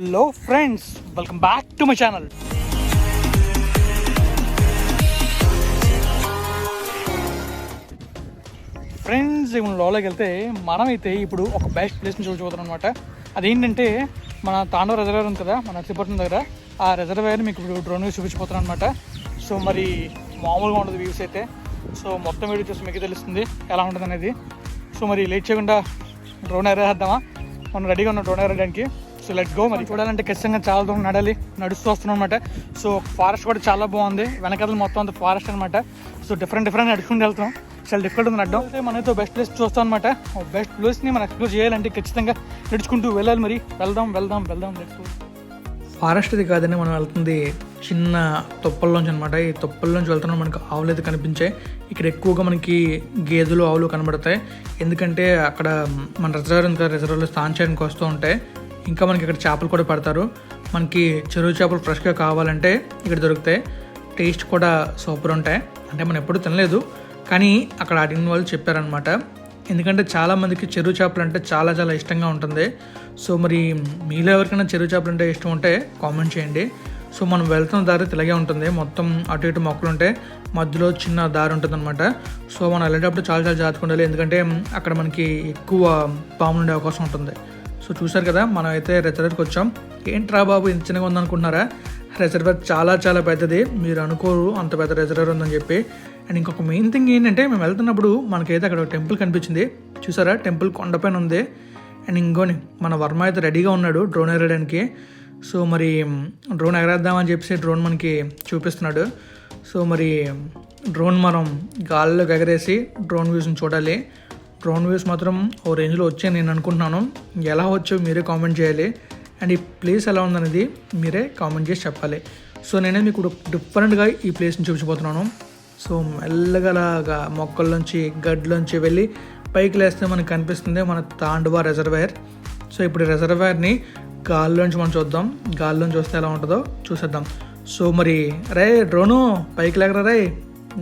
Hello friends, welcome back to my channel. Friends, ఇప్పుడు లోలోకి వెళ్తే మనమైతే ఇప్పుడు ఒక బెస్ట్ ప్లేస్ని చూడబోతున్నాం అనమాట. అదేంటంటే మన తాండవ రిజర్వేర్ ఉంది కదా, మన నర్సీపట్నం దగ్గర. ఆ రిజర్వేర్ మీకు ఇప్పుడు డ్రోన్ వ్యూస్ చూపించిపోతున్నాను అనమాట. సో మరి మామూలుగా ఉంటుంది వ్యూస్ అయితే. సో మొత్తం వీడియో చూసి మీకు తెలుస్తుంది ఎలా ఉంటుంది అనేది. సో మరి లేట్ చేయకుండా డ్రోన్ ఎగరేద్దామా? మనం రెడీగా ఉన్నాం డ్రోన్ ఎగరడానికి. So let's go. మరి చూడాలంటే ఖచ్చితంగా చాలా దూరం నడుస్తూ వస్తున్నాం అనమాట. సో ఫారెస్ట్ కూడా చాలా బాగుంది, వెనకాల మొత్తం అంత ఫారెస్ట్ అనమాట. సో డిఫరెంట్ నడుచుకుంటూ వెళ్తున్నాం. చాలా డిఫికల్ట్ ఉంది నడడం. అయితే మనతో బెస్ట్ ప్లేస్ చూస్తాం అనమాట. బెస్ట్ ప్లేస్ని మనం ఎక్స్ప్లోర్ చేయాలంటే ఖచ్చితంగా నడుచుకుంటూ వెళ్ళాలి. మరి వెళ్దాం లెట్స్ గో. ఫారెస్ట్ ఇది కాదని మనం వెళ్తుంది చిన్న తొప్పల్లోంచి అనమాట. ఈ తొప్పల్లోంచి వెళ్తున్నాం. మనకు ఆవులు అయితే కనిపించాయి. ఇక్కడ ఎక్కువగా మనకి గేదెలు, ఆవులు కనబడతాయి. ఎందుకంటే అక్కడ మన రిజర్వర్లో స్నానం చేయడానికి వస్తూ ఉంటాయి. ఇంకా మనకి ఇక్కడ చేపలు కూడా పడతారు. మనకి చెరువు చేపలు ఫ్రెష్గా కావాలంటే ఇక్కడ దొరుకుతాయి. టేస్ట్ కూడా సూపర్ ఉంటాయి. అంటే మనం ఎప్పుడు తినలేదు, కానీ అక్కడ అడిగిన వాళ్ళు చెప్పారనమాట. ఎందుకంటే చాలామందికి చెరువు చేపలు అంటే చాలా ఇష్టంగా ఉంటుంది. సో మరి మీలో ఎవరికైనా చెరువు చేపలు అంటే ఇష్టం ఉంటే కామెంట్ చేయండి. సో మనం వెళ్తున్న దారి ఇలాగే ఉంటుంది. మొత్తం అటు ఇటు మొక్కలు ఉంటాయి, మధ్యలో చిన్న దారి ఉంటుంది అనమాట. సో మనం వెళ్ళేటప్పుడు చాలా జాగ్రత్తగా ఉండాలి. ఎందుకంటే అక్కడ మనకి ఎక్కువ పాములు ఉండే అవకాశం ఉంటుంది. సో చూసారు కదా, మనం అయితే రిజర్వేర్కి వచ్చాం. ఏంట్రా బాబు ఇంత చిన్నగా ఉందనుకుంటున్నారా? రిజర్వేర్ చాలా పెద్దది. మీరు అనుకోరు అంత పెద్ద రిజర్వేర్ ఉందని చెప్పి. అండ్ ఇంకొక మెయిన్ థింగ్ ఏంటంటే, మేము వెళ్తున్నప్పుడు మనకైతే అక్కడ ఒక టెంపుల్ కనిపించింది. చూసారా, టెంపుల్ కొండపైన ఉంది. అండ్ ఇంకోని మన వర్మ అయితే రెడీగా ఉన్నాడు డ్రోన్ ఎగరడానికి. సో మరి డ్రోన్ ఎగరేద్దామని చెప్పేసి డ్రోన్ మనకి చూపిస్తున్నాడు. సో మరి డ్రోన్ మనం గాల్లోకి ఎగరేసి డ్రోన్ వ్యూస్ని చూడాలి. డ్రోన్ వ్యూస్ మాత్రం ఓ రేంజ్లో వచ్చాయి నేను అనుకుంటున్నాను. ఎలా వచ్చో మీరే కామెంట్ చేయాలి. అండ్ ఈ ప్లేస్ ఎలా ఉందనేది మీరే కామెంట్ చేసి చెప్పాలి. సో నేనే మీకు డిఫరెంట్గా ఈ ప్లేస్ని చూపించబోతున్నాను. సో మెల్లగలాగా మొక్కల్లోంచి గడ్లోంచి వెళ్ళి పైకి లేస్తే మనకు కనిపిస్తుంది మన తాండవ రిజర్వేర్. సో ఇప్పుడు రిజర్వేర్ని గాల్లోంచి మనం చూద్దాం. గాల్లోంచి వస్తే ఎలా ఉంటుందో చూసేద్దాం. సో మరి రే డ్రోను పైకి లేకరా రే,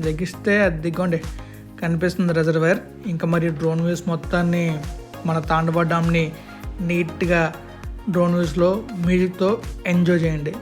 లెగిస్తే అది దిగ్గోండి కనిపిస్తుంది రిజర్వేర్. ఇంకా మరి డ్రోన్ వ్యూస్ మొత్తాన్ని మన తాండవ డ్యామ్ని నీట్గా డ్రోన్ వ్యూస్లో మ్యూజిక్తో ఎంజాయ్ చేయండి.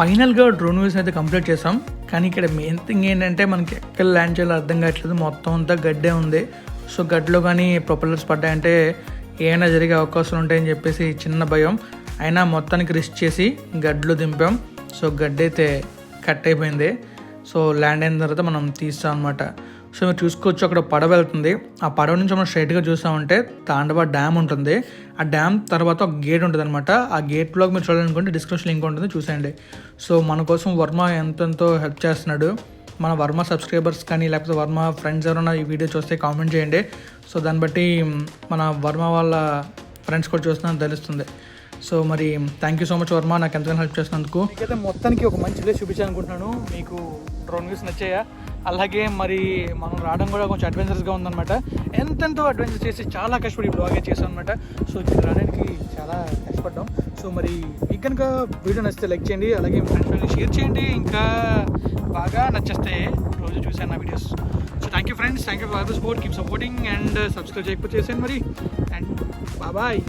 ఫైనల్గా డ్రోన్ వ్యూస్ అయితే కంప్లీట్ చేసాం. కానీ ఇక్కడ మెయిన్ థింగ్ ఏంటంటే మనకి ఎక్కడ ల్యాండ్ చేయాలో అర్థం కావట్లేదు. మొత్తం అంతా గడ్డే ఉంది. సో గడ్డలో కానీ ప్రొపెల్లర్స్ పడ్డాయంటే ఏమైనా జరిగే అవకాశాలు ఉంటాయని చెప్పేసి చిన్న భయం. అయినా మొత్తానికి రిస్క్ చేసి గడ్డలో దింపాం. సో గడ్డ అయితే కట్ అయిపోయింది. సో ల్యాండ్ అయిన తర్వాత మనం తీస్తాం అనమాట. సో మీరు చూసుకోవచ్చు అక్కడ పడవ వెళ్తుంది. ఆ పడవ నుంచి మనం స్ట్రైట్గా చూసామంటే తాండవ డ్యామ్ ఉంటుంది. ఆ డ్యామ్ తర్వాత ఒక గేట్ ఉంటుంది అనమాట. ఆ గేట్లోకి మీరు చూడాలనుకుంటే డిస్క్రిప్షన్ లింక్ ఉంటుంది, చూసేయండి. సో మన కోసం వర్మ ఎంతెంతో హెల్ప్ చేస్తున్నాడు. మన వర్మ సబ్స్క్రైబర్స్ కానీ లేకపోతే వర్మ ఫ్రెండ్స్ ఎవరైనా ఈ వీడియో చూస్తే కామెంట్ చేయండి. సో దాన్ని బట్టి మన వర్మ వాళ్ళ ఫ్రెండ్స్ కూడా చూస్తున్నారని తెలుస్తుంది. సో మరి thank you so much Varma, నాకు ఎంతగానో హెల్ప్ చేసినందుకు. మీకైతే మొత్తానికి ఒక మంచి ప్లేస్ చూపించాలనుకుంటున్నాను. మీకు డ్రోన్ వ్యూస్ నచ్చాయా? అలాగే మరి మనం రావడం కూడా కొంచెం అడ్వెంచరస్గా ఉందన్నమాట. ఎంతెంతో అడ్వెంచర్ చేసి చాలా కష్టపడి బ్లాగే చేసాం అనమాట. సో ఇక్కడ రావడానికి చాలా కష్టపడ్డాం. సో మరి మీకు కనుక వీడియో నచ్చితే లైక్ చేయండి, అలాగే మీ ఫ్రెండ్స్ షేర్ చేయండి. ఇంకా బాగా నచ్చేస్తే రోజు చూసాను నా videos. So thank you friends, thank you for the support, keep supporting and subscribe చేయకపోతే చేసేయండి మరి. And bye.